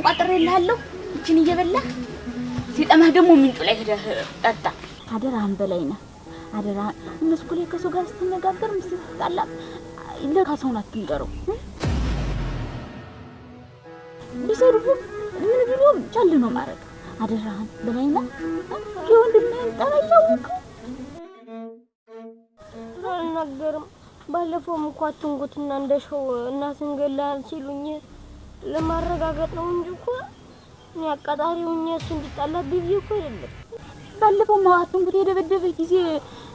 ቋጥሬልሃለሁ እቺን እየበላህ ሲጠማህ ደግሞ ምንጩ ላይ ሄደህ ጠጣ አደራህን በላይነህ አደራ እነሱ ላይ ከሰው ጋር ስትነጋገር ምስትጣላ ለካሰውን አትንገረው ቢሰሩህ ምን ቢሉም ቻል ነው ማረግ አደራህን በላይነህ የወንድምህን ጠላያውክ አልናገርም ባለፈው እንኳን ትንጉትና እንደሸው እናትን ገላል ሲሉኝ ለማረጋገጥ ነው እንጂ እኮ ያቃጣሪውኝ እሱ እንዲጣላብኝ እኮ አይደለም ባለፈው ማዋቱን ጉድ የደበደበ ጊዜ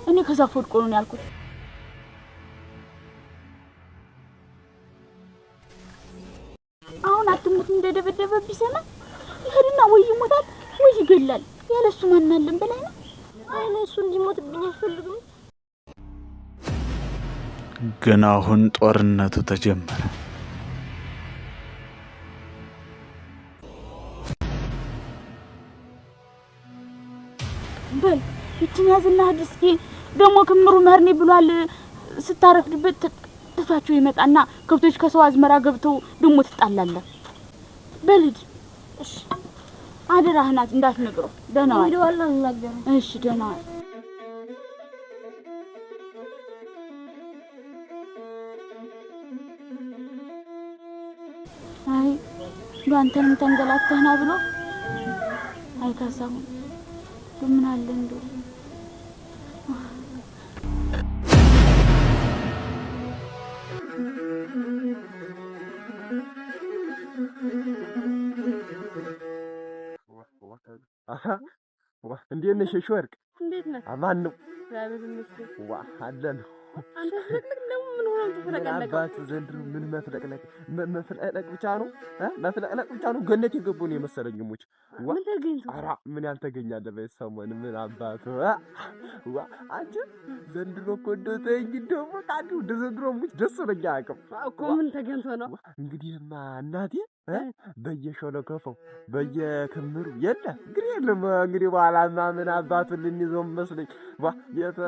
እኔ ከዛ ወድቆ ነው ያልኩት አሁን አትሙት እንደደበደበ ቢሰማ ይሄድና ወይ ይሞታል ወይ ይገላል ያለሱ ማንናለን በላይ ነው አይነሱ እንዲሞትብኝ አልፈልግም ግን አሁን ጦርነቱ ተጀመረ በል እቺን ያዝና ድስኪ ደሞ ክምሩ መርኒ ብሏል ስታረፍድበት ተፋቸው ይመጣና ከብቶች ከሰው አዝመራ ገብተው ደሞ ተጣላለ በልድ እሺ አደራህናት እንዳትነግረው ደህና ዋል ይደዋል እናገር እሺ ደህና ዋል አይ ጓንተን ተንገላተህና ብሎ አይካሳው ምን አለ እንደው እንዴት ነሽ ሾርቅ እንዴት ነህ አማን ነው እግዚአብሔር ይመስገን ዋ አለን አንተ ፍቅር ነው ምን ሆነ ተፈለቀለቀ አባት ዘንድሮ ምን መፍለቅለቅ መፍለቅለቅ ብቻ ነው መፍለቅለቅ ብቻ ነው ገነት የገቡ ነው የመሰለኝ ሙች ዋ ምን ተገኝቶ አራ ምን ያልተገኛለ በሰሞን ምን አባቱ ዋ አንቺ ዘንድሮ እኮ እንደተኝ ደግሞ ታዱ ዘንድሮ ሙች ደስ ነው ያቀም እኮ ምን ተገኝቶ ነው እንግዲህማ እናቴ በየሾለከፈው በየክምሩ የለ እንግዲህ የለም እንግዲህ በኋላማ ምን አባቱን ልንይዘው መስለኝ ዋ የተ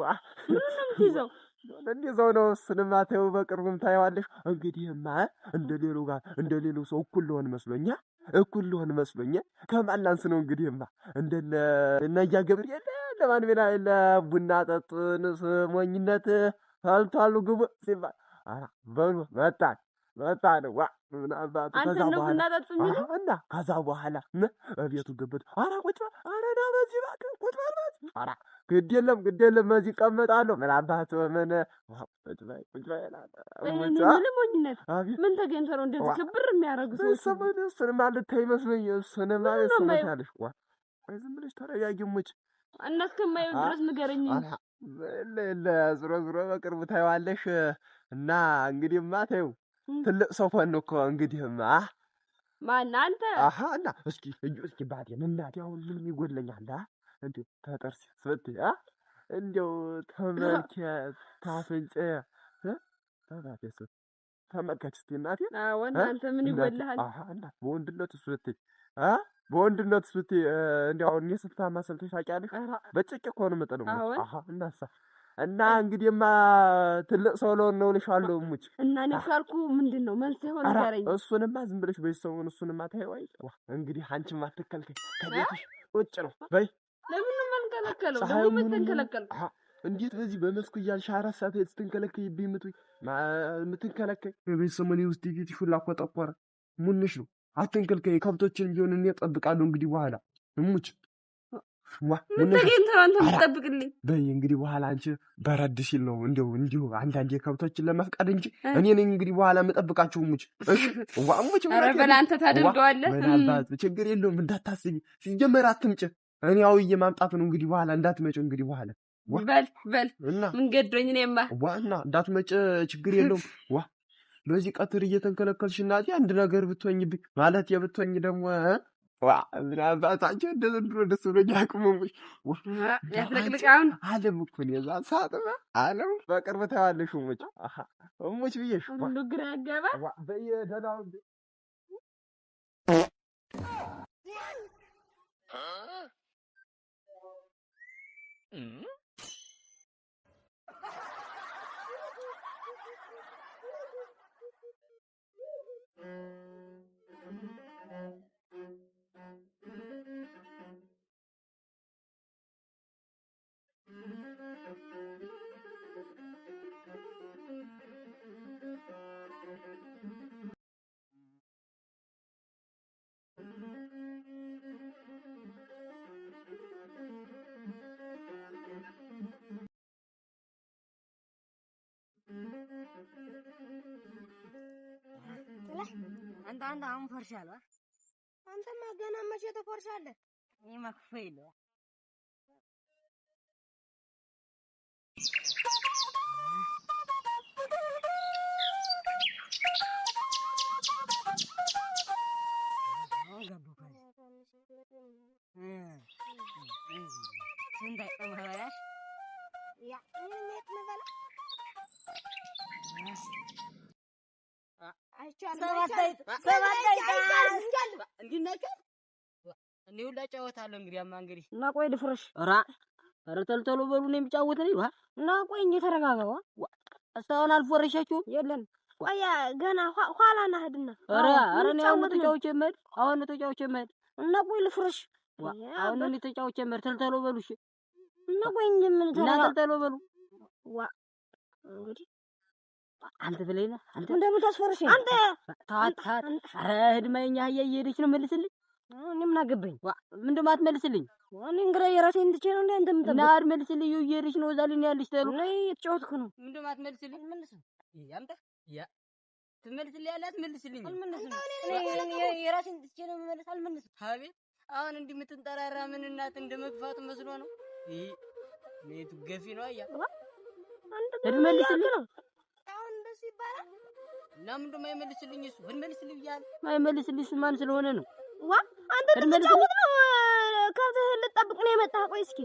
ዋ ምንም እንደዚያው ነው እሱንማ ተይው በቅርቡም ታየዋለሽ እንግዲህማ እንደሌሉ ጋር እንደሌሉ ሰው እኩል ልሆን መስሎኛ ከማላንስ ነው እንግዲህማ እነያ ገብርኤል ለማን ቤና ለቡና ጠጡን ስሞኝነት ታልታሉ ግቡ ሲባል አራ በሉ መጣን ዋ ምን አባቱ ከዛ በኋላ እና ከዛ በኋላ ቤቱ ገበት አራ ቁጭ አራ ና በዚህ ባክ ቁጭ ማለት አራ ግድ የለም በዚህ ቀመጣለሁ ምን አባቱ ምን ቁጭ ባይ ለሞኝነት ምን ተገኝቶ ነው እንደዚህ ክብር የሚያረጉ ሰዎች እሱን ማለት ታይመስለኝ እሱን ማለት ሰማታለሽ ዋ ዝም ብለሽ ተረጋጊሙች እናስከማየው ድረስ ንገረኝ ለለ ዝሮ በቅርቡ ታይዋለሽ እና እንግዲህማ ታዩ ትልቅ ሰው ሆነ እኮ እንግዲህማ ማን አንተ እና እስኪ ባዴን እናቴ አሁን ምን ይጎለኛል እንዴ ተጠርሲ ስበቴ እንደው ተመልከ ታፍንጨ ታባቴስ ተመልከች እስቲ እናቴ አንተ ምን ይጎልሃል እና በወንድነት ስቲ እንደው እኔ ስልታማ ሰልተሽ ታውቂያለሽ በጭቅ እኮ ነው መጠኑ እናሳ እና እንግዲህማ ትልቅ ሰው ነው ልሻለሁ ሙች እና ነካልኩ ምንድነው መልስ ይሆን ነገረኝ እሱንማ ዝም ብለሽ በይሰውን እሱንማ ታይዋይ እንግዲህ አንቺማ አትከልከይ ከቤትሽ ውጭ ነው በይ ለምን መንከለከለው ደግሞ ምትንከለከል እንዴት በዚህ በመስኩ እያልሽ 4 ሰዓት ስትንከለከይብኝ ምትንከለከይ በቤተሰመኔ ውስጥ ቤትሽ ሁላ ቆጠቆረ ሙንሽ ነው አትንከልከይ ከብቶችን ቢሆን እኔ እጠብቃለሁ እንግዲህ በኋላ ሙች ምን ተገኝተው አንተ ምትጠብቅልኝ በይ እንግዲህ በኋላ አንቺ በረድ ሲል ነው እንዲሁ አንዳንዴ ከብቶችን ለመፍቀድ እንጂ እኔ ነኝ እንግዲህ በኋላ መጠብቃችሁ ሙች ሙች ኧረ በል አንተ ታደርገዋለህ ምን አባት ችግር የለውም እንዳታስቢ ሲጀመር አትምጭ እኔ አውዬ ማምጣት ነው እንግዲህ በኋላ እንዳትመጭ እንግዲህ በኋላ በል ምን ገድሮኝ እኔማ ዋና እንዳትመጭ ችግር የለውም በዚህ ቀትር እየተንከለከልሽ እናቴ አንድ ነገር ብትወኝብኝ ማለት የብትወኝ ደግሞ ምን አባታቸው እንደዘንድሮ ደስ ብሎኝ አቅሙሙሽ ያስለቅልቃውን አለም እኮ ነው የዛ ሰዓትማ አለም በቅርብ ታያለሽ ሙች ብዬሽ ሁሉ ግራ ያጋባ በየደናው አንተ አሁን ፈርሻለሁ። አንተማ ገና መቼ ተፈርሻለህ? እኔማ ክፈይ ነው እኔ ሁላ ጫወታለሁ እንግዲህ እና ቆይ ልፍረሽ። ኧረ ተልተሎ በሉ ነው የሚጫወት ነው እና ቆይ እንዴ ተረጋጋው። እስካሁን አልፎረሻችሁም? የለም ቆይ ገና ኋላ ናህድና። ኧረ እኔ አሁን ተጫውቼ መድ እና ቆይ ልፍረሽ። አሁን እኔ ተጫውቼ መድ ተልተሎ በሉ እሺ። እና ቆይ እንደምን ተልተሎ በሉ እንግዲህ አንተ ብለይና አንተ እንደምታስፈርሽ አንተ ታት ኧረ ህድማኛ እየሄደች ነው መልስልኝ። እኔ ምን አገባኝ? ምንድን ነው አትመልስልኝ? እኔ እንግዲህ የራሴን እንድቼ ነው እንዴ አንተ የምጠብቅ? እና አትመልስልኝ እየሄደች ነው እዛ ላይ ያለች ተሉ ነይ የተጫወትኩ ነው። ምንድን ነው አትመልስልኝ? አልመልስም። አንተ ትመልስልኝ ያለ አትመልስልኝ? አልመልስም። እኔ የራሴን እንድቼ ነው የምመልስ። አልመልስም። አቤት አሁን እንዲህ የምትንጠራራ ምን እናት እንደመግፋቱ መስሎ ነው? ኔቱ ገፊ ነው አያ መልስልኝ ነው አሁን እንደዚህ ይባላል። እና ምንድን ነው የማይመልስልኝ? እሱ ብንመልስልኝ ብያለሁ። የማይመልስልኝ እሱ ማን ስለሆነ ነው? አንተ ልትጫወት ነው? ከብትህ ልትጠብቅ ነው የመጣህ? ቆይ እስኪ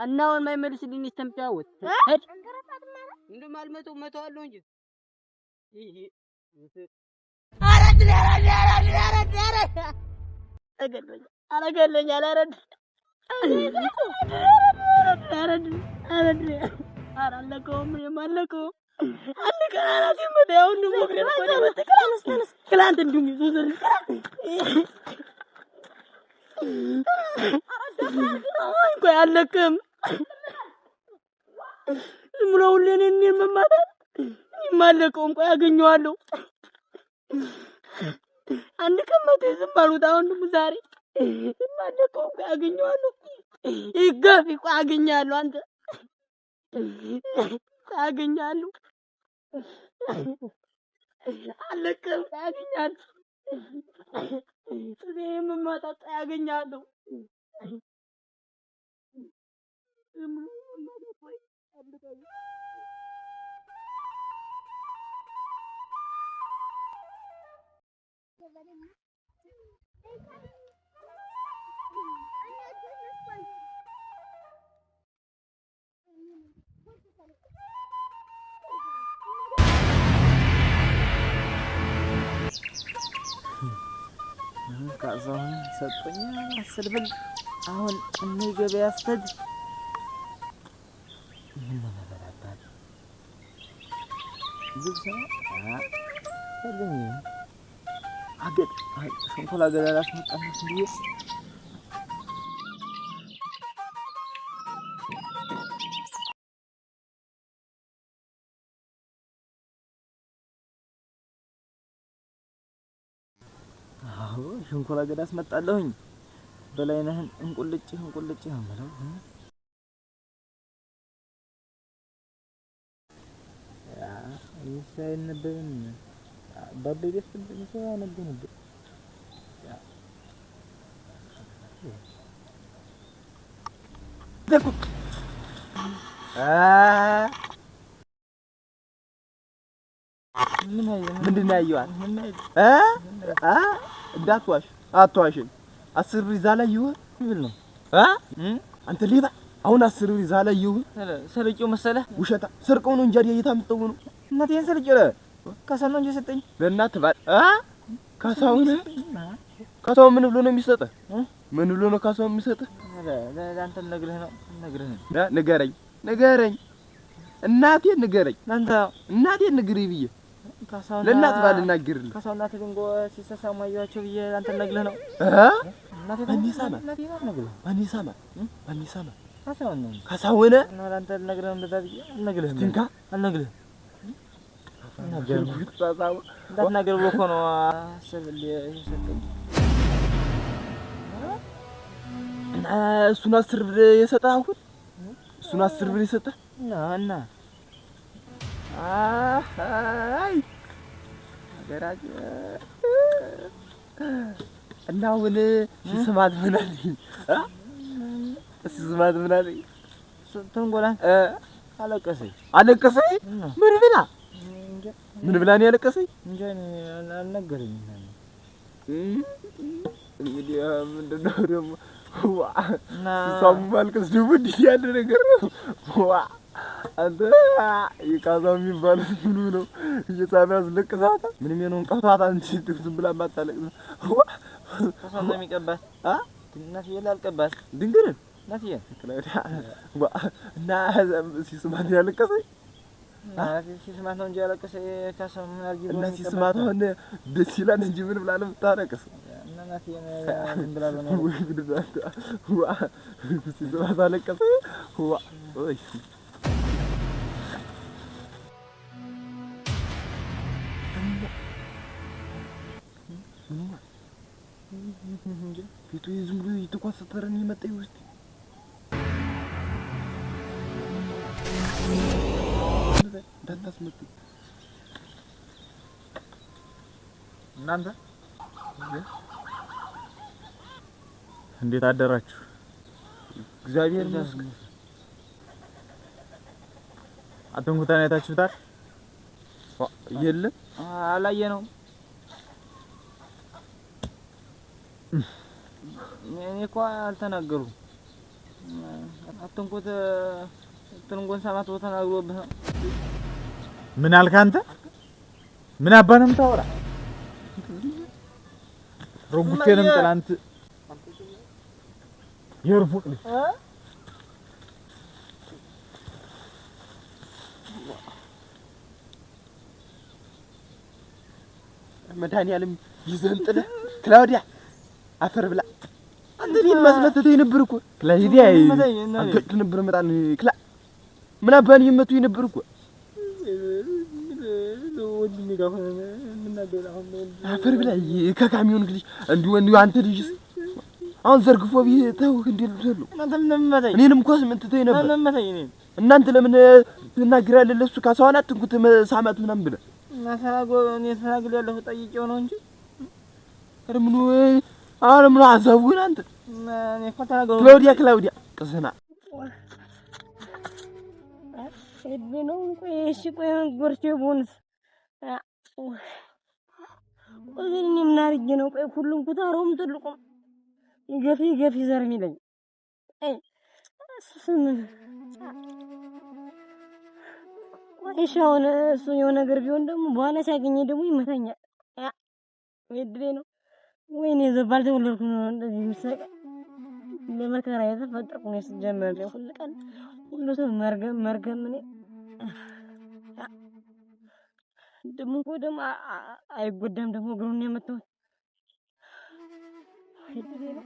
እና አሁን የማይመልስልኝ እስተምጫወት ሄድ እንደውም መተዋለሁ እንጂ አረገለኛል አላለቀውም የማለቀውም አንድ ቀን አናት የምታየው ነው ክላንት እንዱኝ ዙዘር ቆይ አለቅም ሙላው ለኔ መማታ የማለቀውም ቆይ አገኘዋለሁ አንድ ቀን መቶ ዝም አሉት። አሁን ደግሞ ዛሬ የማለቀውም ቆይ አገኘዋለሁ ይገፊ ቆይ አገኛለሁ አንተ አገኛለሁ አለቅም አገኛለሁ እኔም ማጣጣ ያገኛለሁ ካዛውን ሰጠኝ 10 ብር አሁን እኔ ገበያ ስተድ ምን መበላባት ልብስ አለኝ አገድ ሸንኮላ ገላላስ መጣነስ እንዴ ሸንኮላ ገዳ አስመጣለሁኝ በላይነህን እንቁልጭ አመለው ይሳይነበን ባበደስ ነው ያነበነብ ደኩ ምንድን ነው ያየዋል? እንዳትዋሽ አትዋሽኝ። 10 ብር ይዛ ላይ ይሁን ምን ነው አንተ ሌባ! አሁን 10 ብር ይዛ ላይ ይሁን ሰልቂው መሰለህ? ውሸታ ሰርቀው ነው እንጂ እየታምጠው ነው። እናቴን ሰልቂው ከሰው ነው እንጂ ሰጠኝ። ለእናት ባል ካሳው ምን ብሎ ነው የሚሰጠህ? ምን ብሎ ነው ካሳው የሚሰጠህ? ለአንተ ነግረህ ነው ንገረኝ እናቴን ንገረኝ። አንተ እናቴን ንገረኝ ብዬ ካሳውና ለእናት ባልናገርልህ ካሳውና ትንጎ ሲሰሳሙ አያቸው ብዬ አንተ ነግረህ ነው እናቴ አንሳማ ካሳውና እና አንተ ነግረህ ነው እንደዛ ብዬ አልነግርህም እንዳትናገር ብሎ እኮ ነው አሰብልህ የሰጠኝ እሱን 10 ብር የሰጠህ አሁን እሱን 10 ብር የሰጠህ እና አይ ሀገራችን እና አሁን ስማት ምን አለኝ? ስማት ምን አለኝ? ተንጎላን አለቀሰኝ። ምን ብላ ምን ብላ ነው ያለቀሰኝ? እንጂ አልነገረኝም። እንግዲህ ምንድነው ደግሞ እና ሰው ማልቀስ ደግሞ እንዲህ ያለ ነገር ነው። አንተ ይካዛው የሚባለው ምኑ ነው? እየሳሚ ያስለቅሳታ ምንም የሆነውን ቀቷታ እንጂ ዝም ብላ ማታለቅስ ተሰማ የሚቀባት እናትዬ ላልቀባት ድንግል እናትዬ እና ሲስማት ያለቀሰኝ ሲስማት ነው እንጂ ያለቀሰ ካሰም ምን አርጊ እና ሲስማት አሁን ደስ ይላል እንጂ ምን ብላ ነው የምታለቅስ? እናትዬ ምን ብላ ነው ወይ ግድዛታ ሲስማት አለቀሰ ወይ ፊቱ ዝም ብሎ እየተኳሰተረ ነው የመጣኝ ውስጥ እንዳታስመጡኝ እናንተ እንዴት አደራችሁ? እግዚአብሔር ይመስገን። አትንኩታን አይታችሁታል? የለም አላየነውም። እኔ እኮ አልተናገሩም። አትንኩት ትንጎን ሰማት ተናግሮብህ ምን አልክ አንተ? ምን አባንም ታወራ? ሮቡቴንም ትላንት የርፉቅ ልጅ መድኃኒዓለም ይዘን ጥለህ ክላውዲያ አፈር ብላ አንተ ምን ማስመተተኝ ነበር እኮ ክላውዲያ አንተ ነበር መጣን ክላ ምን አባን ይመቱኝ ነበር እኮ ወንድሜ ጋር ሆነ ምን ነገር አሁን አፈር ብላ ከካሚዮን ልጅ እንዲሁ አንተ ልጅስ አሁን ዘርግፎ ቢተው እንዴልሉ እናንተ ምን መታኝ? እኔንም እኮ አስመተተኝ ነበር። ምን መታኝ? እኔ እናንተ ለምን ትናገራለህ? ለሱ ካሳዋን አትንኩት ሳማት ምናምን ብለህ እና ተናግሮ እኔ ተናግሬ ያለሁ ጠይቄው ነው እንጂ ምኑ አሁን ምኑ አዛቡን አንተ እኔ እኮ ተናግሮ ክላውዲያ ቅስና እድሜ ነው ቆይ እሺ ቆይ ጎርቼ ቦንስ ቆይ እኔ ምን አድርጌ ነው ቆይ ሁሉም ኩታሮም ትልቁም ገፊ ዘር የሚለኝ አይ ስም ቆይሽ አሁን እሱ የሆነ ነገር ቢሆን ደግሞ በኋላ ሲያገኘኝ ደግሞ ይመታኛል። እድሜ ነው ወይኔ ዘባል ተወለድኩ ነው እንደዚህ ምሰቀ ለመከራ የተፈጠርኩ ነው ሲጀመር ሁሉ ቀን ሁሉ ሰው መርገም እኔ ደግሞ እኮ ደግሞ አይጎዳም ደግሞ እግሩን የመታው እድሜ ነው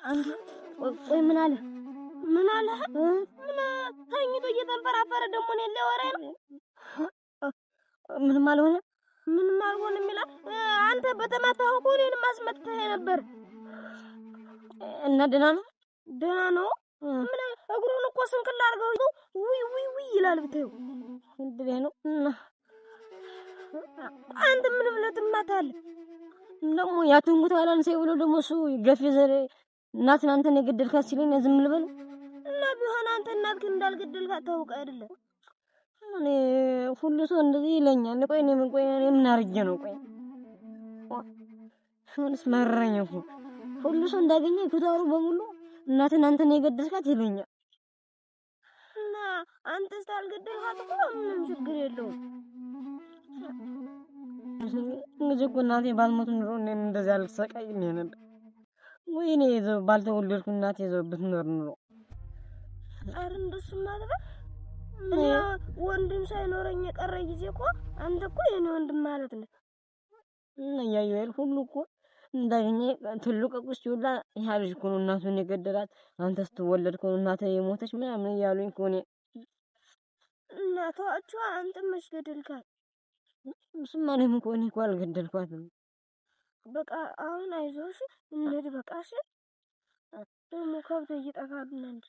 አንተ ቆይ ምን አለ ምን ተኝቶ እየተንፈራፈረ ደግሞ እኔን ሊያወራ ነው? ምንም አልሆነም ይላል። አንተ በተማታው እኮ እኔንም አስመትተህ ነበር እና ደህና ነው። ምን እግሩን እኮ ስንክል አድርገው ውይ ይላል ብታየው እንዴ ነው እና አንተ ምን ብለህ ትማታለህ? ደግሞ ያትንጉት አላንሰ ብሎ ደግሞ እሱ ገፊ ዘር እናትን አንተን የገደልካት ሲለኝ ዝም ልበል እና ቢሆን አንተ እናትህን እንዳልገደልካት ታውቅ አይደለም? እኔ ሁሉ ሰው እንደዚህ ይለኛል። ቆይ እኔ ምን አርጌ ነው? ቆይ ሹንስ መረኝ እኮ ሁሉ ሰው እንዳገኘ ኩታሩ በሙሉ እናትን አንተን የገደልካት ይለኛል። እና አንተ ስታልገደልካት እኮ ምንም ችግር የለውም። እንግዲህ እኮ እናቴ ባልሞት ኑሮ እኔም እንደዚህ አልሰቃይም ነበር። ወይኔ ባልተወለድኩ እናቴ ይዘው ብትኖር ኑሮ አረ እንደሱ ማለት እኔ ወንድም ሳይኖረኝ የቀረ ጊዜ እኮ አንተ እኮ የኔ ወንድም ማለት ነው። እና ያየው ሁሉ እኮ እንዳገኘ ትልቅ ቁስ ይውላ ይሄ ልጅ እኮ ነው እናቱን የገደላት አንተ ስትወለድ እኮ እናቴ የሞተች ምናምን እያሉኝ እኮ እኔ እናቷቸው አንተ መች ገደልካት? እሱማ እኔም እኮ እኔ እኮ አልገደልኳትም። በቃ አሁን አይዞሽ እንሂድ በቃ እሺ። ደግሞ ነው ከብቶ እየጠፋሉ እንዴ?